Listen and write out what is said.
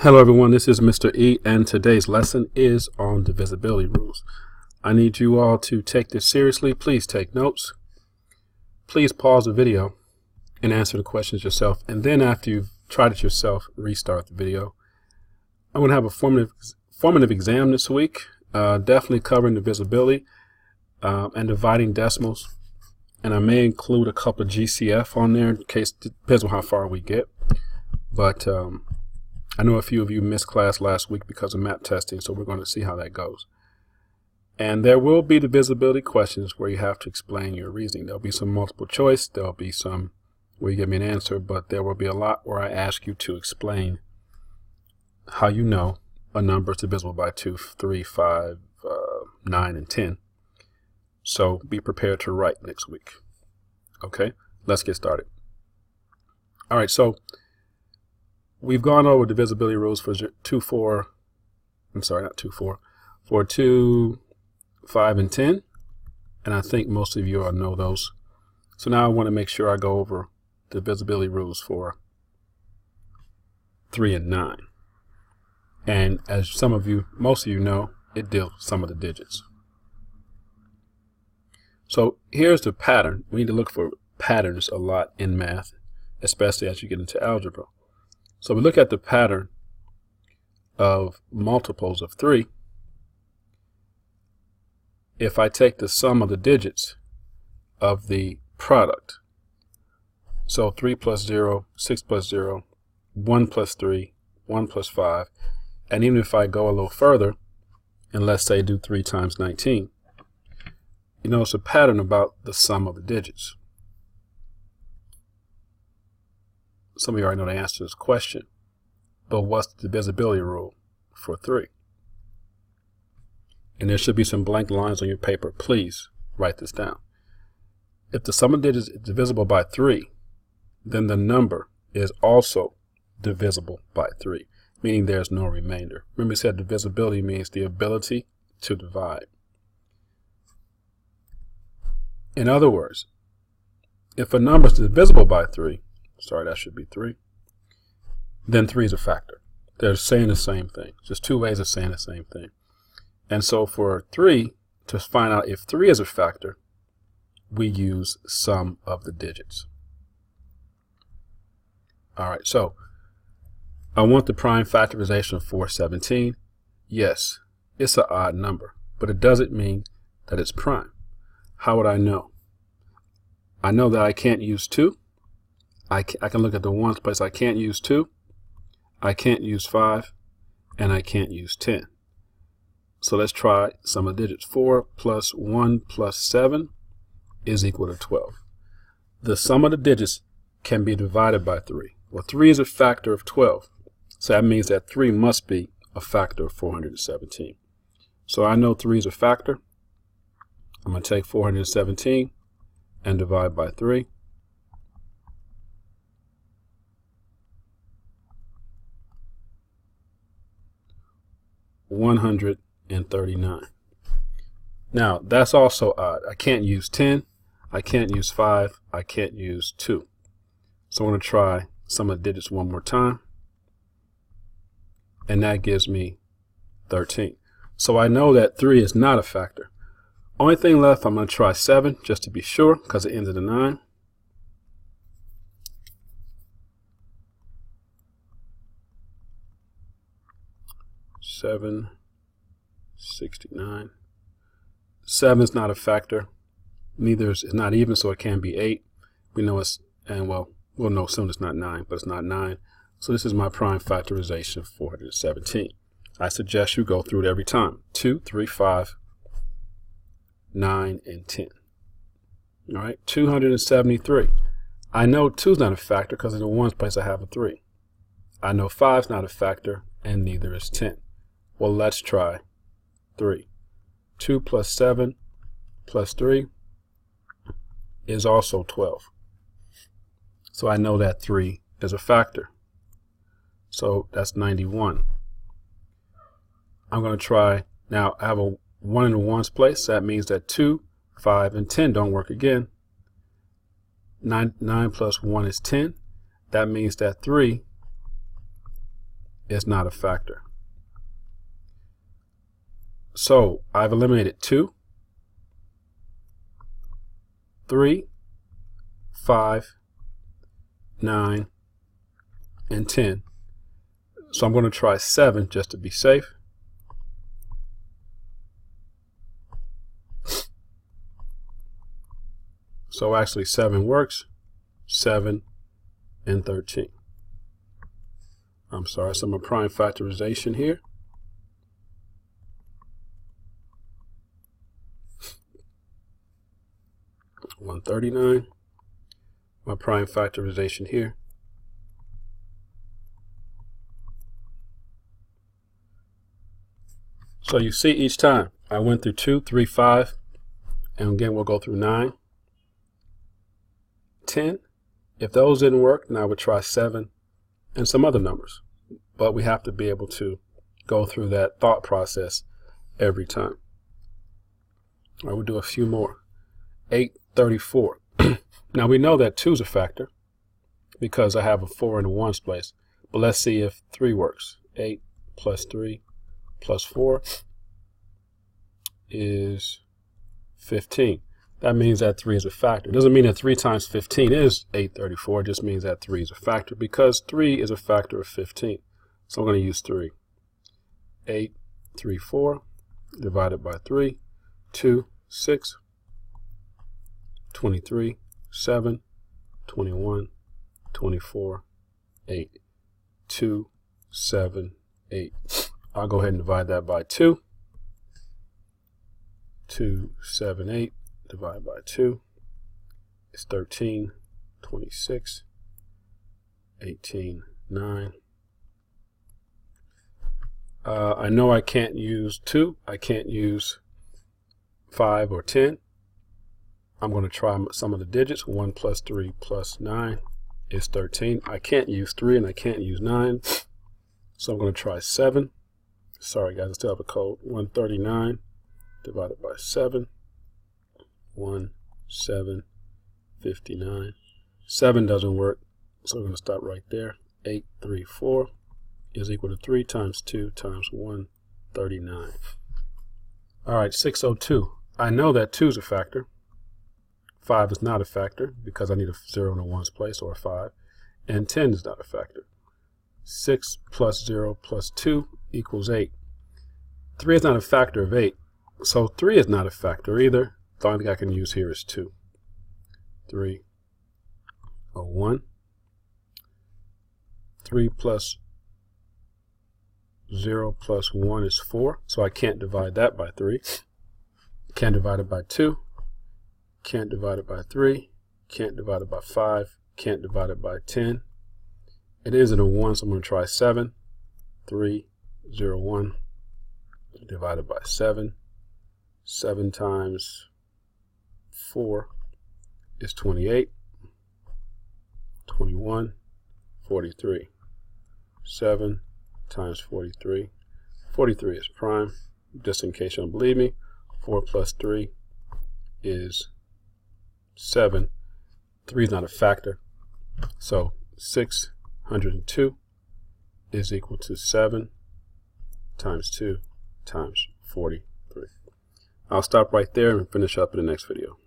Hello everyone, this is Mr. E and today's lesson is on divisibility rules. I need you all to take this seriously. Please take notes. Please pause the video and answer the questions yourself, and then after you've tried it yourself, restart the video. I'm going to have a formative exam this week, definitely covering divisibility and dividing decimals, and I may include a couple of GCF on there in case, depends on how far we get, but I know a few of you missed class last week because of map testing, so we're going to see how that goes. And there will be divisibility questions where you have to explain your reasoning. There'll be some multiple choice, there'll be some where you give me an answer, but there will be a lot where I ask you to explain how you know a number is divisible by 2, 3, 5, 9, and 10. So be prepared to write next week. Okay, let's get started. All right, so we've gone over divisibility rules for 2, 5, and 10, and I think most of you all know those. So now I want to make sure I go over divisibility rules for 3 and 9. And as most of you know, it deals with some of the digits. So here's the pattern. We need to look for patterns a lot in math, especially as you get into algebra. So we look at the pattern of multiples of 3. If I take the sum of the digits of the product, so 3 plus 0, 6 plus 0, 1 plus 3, 1 plus 5, and even if I go a little further, and let's say do 3 times 19, you notice a pattern about the sum of the digits. Some of you already know the answer to this question, but what's the divisibility rule for 3? And there should be some blank lines on your paper. Please write this down. If the sum of digits is divisible by 3, then the number is also divisible by 3, meaning there's no remainder. Remember, we said divisibility means the ability to divide. In other words, if a number is divisible by 3, sorry, that should be 3, then 3 is a factor. They're saying the same thing. Just two ways of saying the same thing. And so for 3, to find out if 3 is a factor, we use sum of the digits. All right, so I want the prime factorization of 417. Yes, it's an odd number, but it doesn't mean that it's prime. How would I know? I know that I can't use 2. I can look at the ones place I can't use 2, I can't use 5, and I can't use 10. So let's try sum of digits. 4 plus 1 plus 7 is equal to 12. The sum of the digits can be divided by 3. Well, 3 is a factor of 12. So that means that 3 must be a factor of 417. So I know 3 is a factor. I'm going to take 417 and divide by 3. 139. Now, that's also odd. I can't use 10, I can't use 5, I can't use 2. So I'm going to try sum of the digits one more time, and that gives me 13. So I know that 3 is not a factor. Only thing left, I'm going to try 7 just to be sure because it ends in a 9. 769. 7 is not a factor. Neither is not even, so it can be 8. We know it's, and well, we'll know soon it's not 9, but it's not 9. So this is my prime factorization of 417. I suggest you go through it every time. 2, 3, 5, 9, and 10. All right, 273. I know 2 is not a factor because in the ones place I have a 3. I know 5 is not a factor, and neither is 10. Well, let's try 3. 2 plus 7 plus 3 is also 12. So I know that 3 is a factor. So that's 91. I'm going to try, now I have a 1 in the ones place. That means that 2, 5, and 10 don't work again. 9 plus 1 is 10. That means that 3 is not a factor. So I've eliminated 2, 3, 5, 9, and 10. So I'm going to try 7 just to be safe. So actually 7 works. 7 and 13. I'm sorry, so my prime factorization here. $139. My prime factorization here. So you see each time I went through 2, 3, 5, and again we'll go through 9, 10. If those didn't work, now I would try 7 and some other numbers. But we have to be able to go through that thought process every time. I will do a few more. 834. Now we know that 2 is a factor because I have a 4 in the ones place. But let's see if 3 works. 8 plus 3 plus 4 is 15. That means that 3 is a factor. It doesn't mean that 3 times 15 is 834. It just means that 3 is a factor because 3 is a factor of 15. So I'm going to use 3. 834 divided by 3, 2, 6, 23, 7, 21, 24, 8, 2, 7, 8. I'll go ahead and divide that by 2. 2, 7, 8 divided by 2 is 13, 26, 18, 9. I know I can't use 2. I can't use 5 or 10. I'm going to try some of the digits. 1 plus 3 plus 9 is 13. I can't use 3 and I can't use 9. So I'm going to try 7. Sorry guys, I still have a code. 139 divided by 7. 1, 7, 59. 7 doesn't work, so we're going to stop right there. 834 is equal to 3 times 2 times 139. All right, 602. I know that 2 is a factor. 5 is not a factor because I need a 0 in the ones place, or a 5. And 10 is not a factor. 6 plus 0 plus 2 equals 8. 3 is not a factor of 8, so 3 is not a factor either. The only thing I can use here is 2. 3, 1. 3 plus 0 plus 1 is 4, so I can't divide that by 3. Can't divide it by 2. Can't divide it by 3. Can't divide it by 5. Can't divide it by 10. It is in a 1, so I'm going to try 7. 3, 0, 1 divided by 7. 7 times 4 is 28. 21, 43. 7 times 43. 43 is prime. Just in case you don't believe me, 4 plus 3 is 7. 3 is not a factor. So 602 is equal to 7 times 2 times 43. I'll stop right there and finish up in the next video.